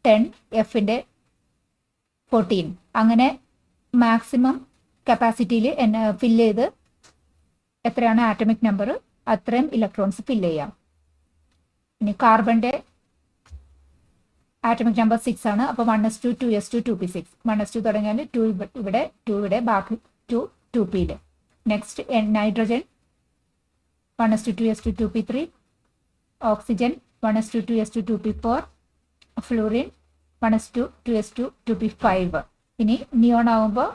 A: 10, എഫിന്റെ 14, അങ്ങനെ മാക്സിമം കപ്പാസിറ്റിയിൽ ഫില്ല് ചെയ്ത് എത്രയാണ് ആറ്റമിക് നമ്പർ അത്രയും ഇലക്ട്രോൺസ് ഫില്ല് ചെയ്യാം. ഇനി കാർബന്റെ ആറ്റമിക് നമ്പർ 6 ആണ്. അപ്പോൾ 1s2 2s2 2p6, 1s2 തുടങ്ങിയാൽ 2 ഇവിടെ, 2 ഇവിടെ, ബാക്കി 2 2pയിൽ. Next nitrogen 1s2 2s2 2p3, oxygen 1s2 2s2 2p4, fluorine 1s2 2s2 2p5. ഇനി നിയോൺ ആകുമ്പോൾ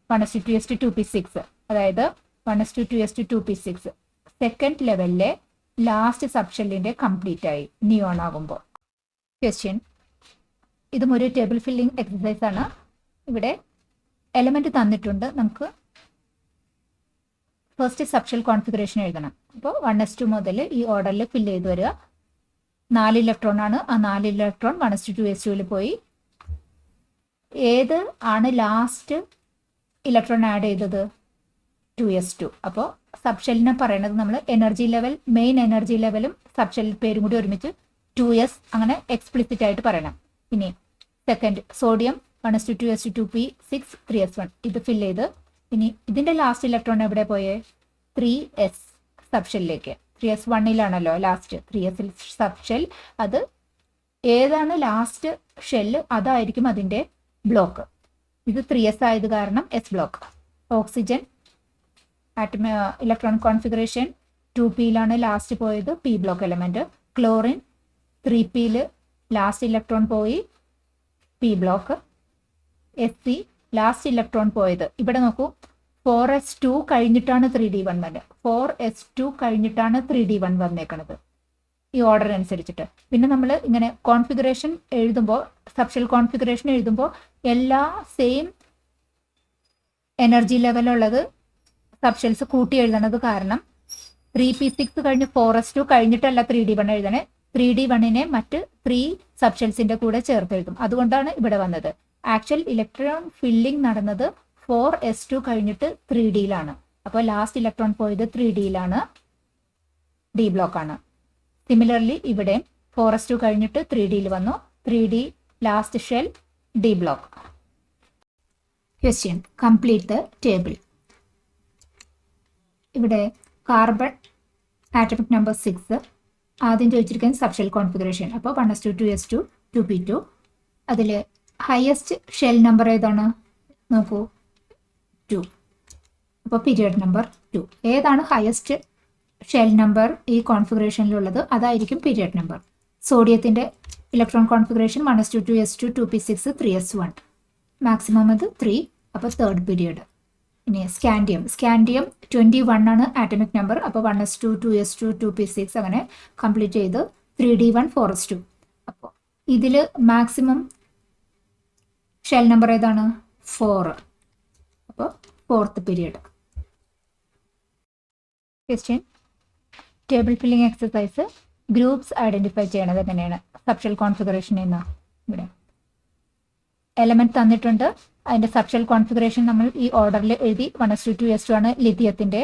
A: 1s2 2s2 2p6, അതായത് 1s2 2s2 2p6. സെക്കൻഡ് ലെവലിലെ ലാസ്റ്റ് സബ്ഷെല്ലിന്റെ കംപ്ലീറ്റ് ആയി നിയോൺ ആകുമ്പോൾ. ക്വസ്റ്റ്യൻ, ഇതും ഒരു ടേബിൾ ഫില്ലിംഗ് എക്സസൈസ് ആണ്. ഇവിടെ എലമെന്റ് തന്നിട്ടുണ്ട്, നമുക്ക് ഫസ്റ്റ് സബ്ഷെൽ കോൺഫിഗറേഷൻ എഴുതണം. അപ്പോൾ 1s2 മുതൽ ഈ ഓർഡറിൽ ഫില്ല് ചെയ്ത് വരിക. 4 ഇലക്ട്രോൺ ആണ്, ആ 4 ഇലക്ട്രോൺ 1s2 2s2 പോയി. ഏത് ആണ് ലാസ്റ്റ് ഇലക്ട്രോൺ ആഡ് ചെയ്തത്? 2s2. അപ്പോൾ സബ്ഷെല്ലിനെ പറയുന്നത് നമ്മൾ എനർജി ലെവൽ, മെയിൻ എനർജി ലെവലും സബ്ഷെൽ പേരും കൂടി ഒരുമിച്ച് 2s അങ്ങനെ എക്സ്പ്ലിസിറ്റ് ആയിട്ട് പറയണം. ഇനി second sodium 1s2 2s2 2p6 3s1 ഇത് ഫില്ല് ചെയ്ത്. ഇനി ഇതിന്റെ ലാസ്റ്റ് ഇലക്ട്രോൺ എവിടെ പോയേ? 3s സബ്ഷെല്ലിലേക്ക്. 3s1ലാണല്ലോ last 3s subshell. അത് ഏതാണ് ലാസ്റ്റ് ഷെല്ല് അതായിരിക്കും അതിന്റെ ബ്ലോക്ക്. ഇത് 3s ആയത് കാരണം s block. Oxygen electron configuration 2pയിലാണ് ലാസ്റ്റ് പോയത്, p ബ്ലോക്ക് എലമെന്റ്. ക്ലോറിൻ 3pയിൽ ലാസ്റ്റ് ഇലക്ട്രോൺ പോയി, p block. Sc last electron പോയത് ഇവിടെ നോക്കൂ, 4s2 കഴിഞ്ഞിട്ടാണ് 3d1 വന്നത്. 4s2 കഴിഞ്ഞിട്ടാണ് 3d1 വന്നേക്കണത് ഈ ഓർഡർ അനുസരിച്ചിട്ട്. പിന്നെ നമ്മൾ ഇങ്ങനെ കോൺഫിഗറേഷൻ എഴുതുമ്പോൾ, സബ്ഷെൽ കോൺഫിഗറേഷൻ എഴുതുമ്പോൾ എല്ലാ സെയിം എനർജി ലെവലുള്ളത് സബ്ഷെൽസ് കൂട്ടി എഴുതണത് കാരണം 3p6 കഴിഞ്ഞ് 4s2 കഴിഞ്ഞിട്ടല്ല 3d1 എഴുതണേ. 3d1നെ മറ്റ് 3 സബ്ഷെൽസിന്റെ കൂടെ ചേർത്ത് എഴുതും. അതുകൊണ്ടാണ് ഇവിടെ വന്നത്. ആക്ച്വൽ ഇലക്ട്രോൺ ഫില്ലിംഗ് നടന്നത് 4s2 കഴിഞ്ഞിട്ട് 3dയിലാണ്. അപ്പോൾ ലാസ്റ്റ് ഇലക്ട്രോൺ പോയത് 3dയിലാണ്, ഡി ബ്ലോക്ക് ആണ്. സിമിലർലി ഇവിടെ 4s2 കഴിഞ്ഞിട്ട് 3dയിൽ വന്നു, 3d last shell, D block. Question, complete the table. ഇവിടെ കാർബൺ ആറ്റമിക് നമ്പർ 6 ആദ്യം ചോദിച്ചിരിക്കുന്നത് സബ്ഷെൽ കോൺഫിഗറേഷൻ. അപ്പോൾ 1s2 2s2 2p2. അതിൽ ഹയസ്റ്റ് ഷെൽ നമ്പർ ഏതാണ് നോക്കൂ, 2. അപ്പോൾ പീരിയഡ് നമ്പർ 2. ഏതാണ് ഹയസ്റ്റ് ഷെൽ നമ്പർ ഈ കോൺഫിഗറേഷനിലുള്ളത് അതായിരിക്കും പീരിയഡ് നമ്പർ. സോഡിയത്തിൻ്റെ electron configuration 1s2 2s2 2p6 3s1. Maximum അത് 3. അപ്പോൾ തേർഡ് പീരിയഡ്. ഇനി സ്കാൻഡിയം 21 ആണ് ആറ്റമിക് നമ്പർ. അപ്പോൾ 1s2 2s2 2p6 അങ്ങനെ കംപ്ലീറ്റ് ചെയ്ത് 3d1 4s2. അപ്പോൾ ഇതിൽ മാക്സിമം ഷെൽ നമ്പർ ഏതാണ്? 4. അപ്പോൾ 4th period. Question table filling exercise groups identify ചെയ്യണത് എങ്ങനെയാണ്? സബ്ഷെൽ കോൺഫിഗറേഷൻ എന്ന ഇവിടെ എലമെന്റ് തന്നിട്ടുണ്ട്. അതിന്റെ സബ്ഷെൽ കോൺഫിഗറേഷൻ നമ്മൾ ഈ ഓർഡറിൽ എഴുതി. 1s2 2s2 ആണ് ലിഥിയത്തിന്റെ.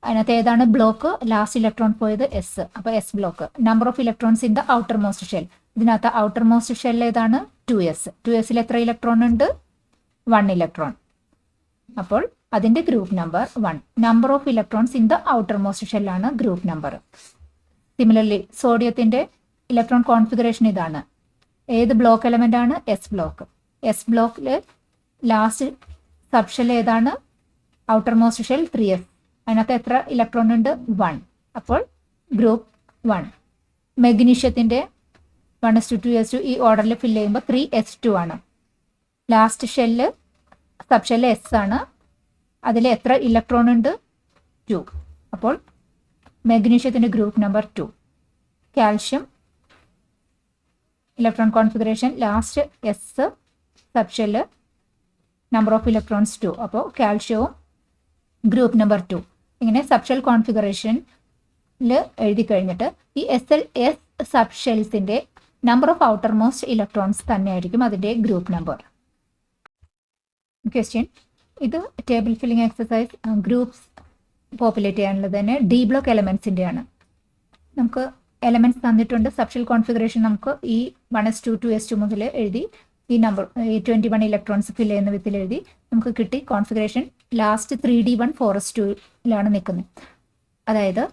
A: അതിനകത്ത് ഏതാണ് ബ്ലോക്ക്? ലാസ്റ്റ് ഇലക്ട്രോൺ പോയത് എസ്. അപ്പോൾ S block. Number of electrons in the outermost shell. ഇതിനകത്ത് ഔട്ടർ മോസ്റ്റ് ഷെൽ ഏതാണ്? 2s. 2sൽ എത്ര ഇലക്ട്രോൺ ഉണ്ട്? 1 ഇലക്ട്രോൺ. അപ്പോൾ അതിന്റെ group number 1. Number of electrons in the outermost shell ആണ് ഗ്രൂപ്പ് നമ്പർ. സിമിലർലി സോഡിയത്തിന്റെ ഇലക്ട്രോൺ കോൺഫിഗറേഷൻ ഇതാണ്. ഏത് ബ്ലോക്ക് എലമെന്റ് ആണ്? S block. എസ് ബ്ലോക്കിൽ ലാസ്റ്റ് സബ് ഷെൽ ഏതാണ്? Outermost shell 3s. അതിനകത്ത് എത്ര ഇലക്ട്രോൺ ഉണ്ട്? 1. അപ്പോൾ ഗ്രൂപ്പ് 1. മെഗ്നീഷ്യത്തിന്റെ 1s2 2s2 ഈ ഓർഡറിൽ ഫില്ല് ചെയ്യുമ്പോൾ 3s2 ആണ്. Last shell subshell S ആണ്. അതിൽ എത്ര ഇലക്ട്രോൺ ഉണ്ട്? 2. അപ്പോൾ മെഗ്നീഷ്യത്തിന്റെ group number 2. Calcium electron configuration last S subshell number of electrons 2. അപ്പോൾ കാൽഷ്യവും ഗ്രൂപ്പ് നമ്പർ 2. ഇങ്ങനെ സബ് ഷെൽ കോൺഫിഗറേഷനിൽ എഴുതി കഴിഞ്ഞിട്ട് ഈ എസ് സബ് ഷെൽസിന്റെ number of outermost electrons തന്നെയായിരിക്കും അതിന്റെ ഗ്രൂപ്പ് നമ്പർ. ക്വസ്റ്റ്യൻ ഇത് table filling exercise groups populate ചെയ്യാനുള്ളത് തന്നെ ഡി ബ്ലോക്ക് എലമെന്റ്സിന്റെ ആണ്. നമുക്ക് എലമെന്റ്സ് തന്നിട്ടുണ്ട്. സബ്ഷെൽ കോൺഫിഗറേഷൻ നമുക്ക് ഈ 1s2 2s2 മുതൽ എഴുതി. ഈ നമ്പർ ഈ 21 ഇലക്ട്രോൺസ് ഫിൽ ചെയ്യുന്ന വിധത്തിൽ എഴുതി നമുക്ക് കിട്ടി. കോൺഫിഗറേഷൻ ലാസ്റ്റ് 3d1 4s2ലാണ് നിൽക്കുന്നത്. അതായത്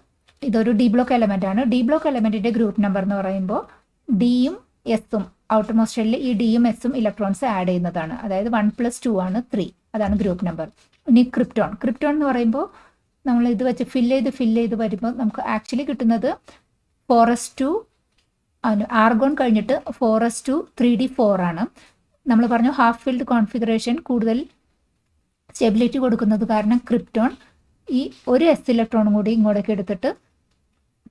A: ഇതൊരു ഡി ബ്ലോക്ക് എലമെന്റ് ആണ്. ഡി ബ്ലോക്ക് എലമെന്റിന്റെ ഗ്രൂപ്പ് നമ്പർ എന്ന് പറയുമ്പോൾ ഡിയും എസും ഔട്ടർ മോസ്റ്റ് ഷെല്ലിൽ ഈ ഡിയും എസും ഇലക്ട്രോൺസ് ആഡ് ചെയ്യുന്നതാണ്. അതായത് 1 + 2 ആണ് 3. അതാണ് ഗ്രൂപ്പ് നമ്പർ. ഇനി ക്രിപ്റ്റോൺ എന്ന് പറയുമ്പോൾ നമ്മൾ ഇത് വെച്ച് ഫില്ല് ചെയ്ത് വരുമ്പോൾ നമുക്ക് ആക്ച്വലി കിട്ടുന്നത് 4s2 ആർഗോൺ കഴിഞ്ഞിട്ട് 4s2 3d4 ആണ്. നമ്മൾ പറഞ്ഞു ഹാഫ് ഫിൽഡ് കോൺഫിഗറേഷൻ കൂടുതൽ സ്റ്റെബിലിറ്റി കൊടുക്കുന്നത് കാരണം ക്രിപ്റ്റോൺ ഈ ഒരു എസ് ഇലക്ട്രോണും കൂടി ഇങ്ങോട്ടേക്ക് എടുത്തിട്ട്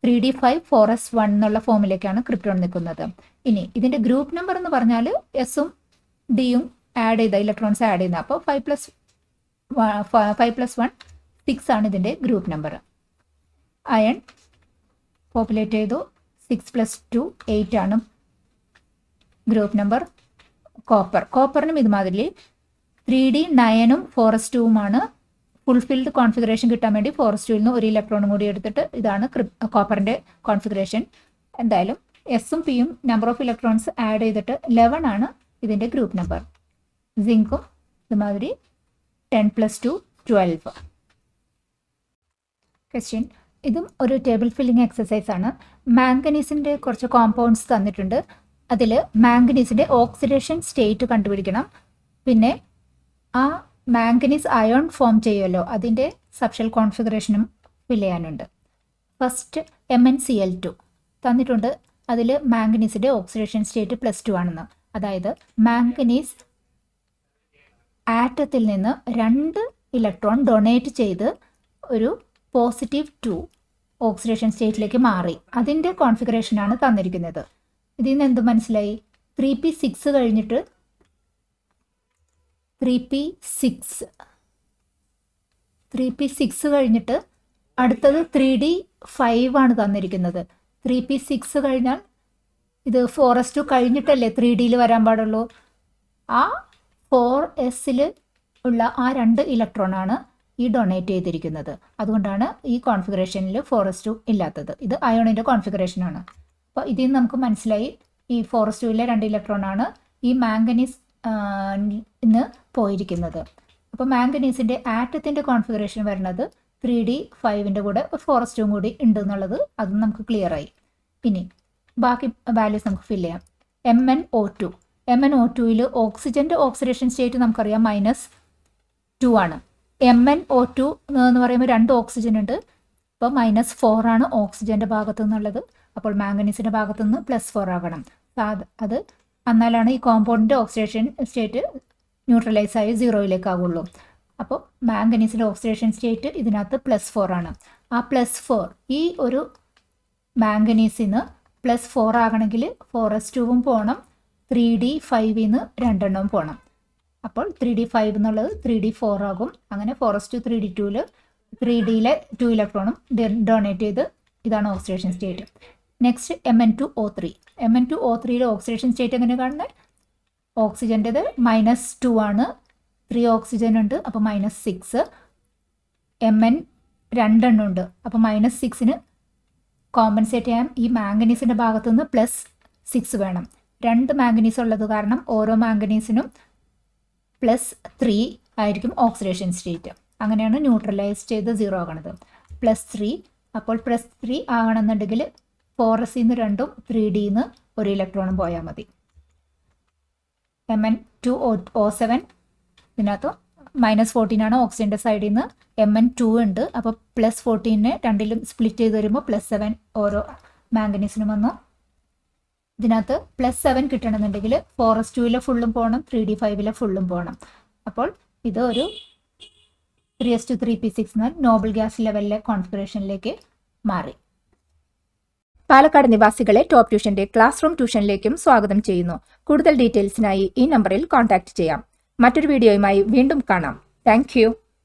A: 3d5 4s1 എന്നുള്ള ഫോമിലേക്കാണ് ക്രിപ്റ്റോൺ നിൽക്കുന്നത്. ഇനി ഇതിന്റെ ഗ്രൂപ്പ് നമ്പർ എന്ന് പറഞ്ഞാൽ എസും ഡിയും ആഡ് ചെയ്ത ഇലക്ട്രോൺസ് ആഡ് ചെയ്യുന്നത്. അപ്പോൾ 5 + 1 6 ആണ് ഇതിന്റെ ഗ്രൂപ്പ് നമ്പർ. അയൺ പോപ്പുലേറ്റ് ചെയ്തു. 6 + 2 8 ആണ് ഗ്രൂപ്പ് നമ്പർ. കോപ്പറിനും ഇതുമാതിരി 3d 9ഉം 4s2മാണ്. ഫുൾഫിൽഡ് കോൺഫിഗറേഷൻ കിട്ടാൻ വേണ്ടി 4s2ൽ നിന്ന് ഒരു ഇലക്ട്രോണും കൂടി എടുത്തിട്ട് ഇതാണ് കോപ്പറിന്റെ കോൺഫിഗറേഷൻ. എന്തായാലും എസും പിയും നമ്പർ ഓഫ് ഇലക്ട്രോൺസ് ആഡ് ചെയ്തിട്ട് 11 ആണ് ഇതിന്റെ ഗ്രൂപ്പ് നമ്പർ. സിങ്കും ഇതുമാതിരി 10 + 2 12. ക്വസ്റ്റ്യൻ ഇതും ഒരു ടേബിൾ ഫില്ലിംഗ് എക്സസൈസ് ആണ്. മാംഗനീസിന്റെ കുറച്ച് കോമ്പൗണ്ട്സ് തന്നിട്ടുണ്ട്. അതിൽ മാംഗനീസിന്റെ ഓക്സിഡേഷൻ സ്റ്റേറ്റ് കണ്ടുപിടിക്കണം. പിന്നെ ആ മാംഗനീസ് അയോൺ ഫോം ചെയ്യുമല്ലോ അതിന്റെ സബ്ഷെൽ കോൺഫിഗറേഷനും ഫിൽ ചെയ്യാനുണ്ട്. ഫസ്റ്റ് MnCl2 തന്നിട്ടുണ്ട്. അതിൽ മാംഗനീസിന്റെ ഓക്സിഡേഷൻ സ്റ്റേറ്റ് +2 ആണെന്ന്. അതായത് മാംഗനീസ് ആറ്റത്തിൽ നിന്ന് 2 ഇലക്ട്രോൺ ഡൊണേറ്റ് ചെയ്ത് ഒരു +2 ഓക്സിഡേഷൻ സ്റ്റേറ്റിലേക്ക് മാറി. അതിൻ്റെ കോൺഫിഗറേഷനാണ് തന്നിരിക്കുന്നത്. ഇതിൽ നിന്ന് എന്ത് മനസ്സിലായി? 3p6 കഴിഞ്ഞിട്ട് 3p6 കഴിഞ്ഞിട്ട് അടുത്തത് 3d5 ആണ് തന്നിരിക്കുന്നത്. 3p6 കഴിഞ്ഞാൽ ഇത് 4s2 കഴിഞ്ഞിട്ടല്ലേ 3dയിൽ വരാൻ പാടുള്ളൂ. ആ 4sൽ ഉള്ള ആ 2 ഇലക്ട്രോൺ ആണ് ഈ ഡൊണേറ്റ് ചെയ്തിരിക്കുന്നത്. അതുകൊണ്ടാണ് ഈ കോൺഫിഗറേഷനിൽ 4s2 ഇല്ലാത്തത്. ഇത് അയോണിൻ്റെ കോൺഫിഗറേഷനാണ്. അപ്പോൾ ഇതിൽ നിന്ന് നമുക്ക് മനസ്സിലായി ഈ 4s2ലെ 2 ഇലക്ട്രോൺ ആണ് ഈ മാംഗനീസ് ഇന്ന് പോയിരിക്കുന്നത്. അപ്പോൾ മാംഗനീസിൻ്റെ ആറ്റത്തിൻ്റെ കോൺഫിഗറേഷൻ വരുന്നത് 3d5ൻ്റെ കൂടെ 4s2 കൂടി ഉണ്ട് എന്നുള്ളത് അതും നമുക്ക് ക്ലിയർ ആയി. ഇനി ബാക്കി വാല്യൂസ് നമുക്ക് ഫില്ല് ചെയ്യാം. MnO2ൽ ഓക്സിജൻ്റെ ഓക്സിഡേഷൻ സ്റ്റേറ്റ് നമുക്കറിയാം -2 ആണ്. MnO2 എന്ന് പറയുമ്പോൾ 2 ഓക്സിജൻ ഉണ്ട്. അപ്പോൾ -4 ആണ് ഓക്സിജൻ്റെ ഭാഗത്തു നിന്നുള്ളത്. അപ്പോൾ മാംഗനീസിൻ്റെ ഭാഗത്തു നിന്ന് +4 ആകണം. അത് എന്നാലാണ് ഈ കോമ്പൗണ്ടിൻ്റെ ഓക്സിഡേഷൻ സ്റ്റേറ്റ് ന്യൂട്രലൈസ് ആയി 0യിലേക്ക് ആകുള്ളൂ. അപ്പോൾ മാംഗനീസിൻ്റെ ഓക്സിഡേഷൻ സ്റ്റേറ്റ് ഇതിനകത്ത് +4 ആണ്. ആ +4 ഈ ഒരു മാംഗനീസിന് +4 ആകണമെങ്കിൽ 4s2 പോകണം, 3d5 രണ്ടെണ്ണവും പോകണം. അപ്പോൾ 3d5 എന്നുള്ളത് 3d4 ആകും. അങ്ങനെ 4s2 3d2 3dയിലെ 2 ഇലക്ട്രോണും ഡൊണേറ്റ് ചെയ്ത് ഇതാണ് ഓക്സിഡേഷൻ സ്റ്റേറ്റ്. Next Mn2O3. Mn2O3യുടെ ഓക്സിഡേഷൻ സ്റ്റേറ്റ് എങ്ങനെ കാണുന്നത്? ഓക്സിജൻ്റെത് -2 ആണ്, 3 ഓക്സിജൻ ഉണ്ട്, അപ്പോൾ -6. Mn രണ്ടെണ്ണം ഉണ്ട്, അപ്പോൾ -6ന് കോമ്പൻസേറ്റ് ചെയ്യാൻ ഈ മാംഗനീസിൻ്റെ ഭാഗത്തു നിന്ന് +6 വേണം. 2 മാംഗനീസ് ഉള്ളത് കാരണം ഓരോ മാംഗനീസിനും +3 ആയിരിക്കും ഓക്സിഡേഷൻ സ്റ്റേറ്റ്. അങ്ങനെയാണ് ന്യൂട്രലൈസ് ചെയ്ത് 0 ആകണത്. +3. അപ്പോൾ +3 ആകണമെന്നുണ്ടെങ്കിൽ 4s-ന്ന് 2ഉം 3d-ന്ന് 1 ഇലക്ട്രോണും പോയാൽ മതി. Mn2O7 ഇതിനകത്ത് -14 ആണ് ഓക്സിജൻ്റെ സൈഡിൽ നിന്ന്. Mn2 ഉണ്ട്, അപ്പോൾ +14നെ രണ്ടിലും സ്പ്ലിറ്റ് ചെയ്ത് വരുമ്പോൾ +7 ഓരോ മാംഗനീസിനും വന്നു. ഇതിനകത്ത് +7 കിട്ടണമെന്നുണ്ടെങ്കിൽ 4s2 ഫുള്ളും പോകണം, 3d5 ഫുള്ളും പോകണം. അപ്പോൾ ഇത് ഒരു 3s2 3p6 നോബൽ ഗ്യാസ് ലെവലിലെ കോൺഫിഗറേഷനിലേക്ക് മാറി. പാലക്കാട് നിവാസികളെ ടോപ്പ് ട്യൂഷന്റെ ക്ലാസ് റൂം ട്യൂഷനിലേക്കും സ്വാഗതം ചെയ്യുന്നു. കൂടുതൽ ഡീറ്റെയിൽസിനായി ഈ നമ്പറിൽ കോൺടാക്ട് ചെയ്യാം. മറ്റൊരു വീഡിയോയുമായി വീണ്ടും കാണാം. താങ്ക്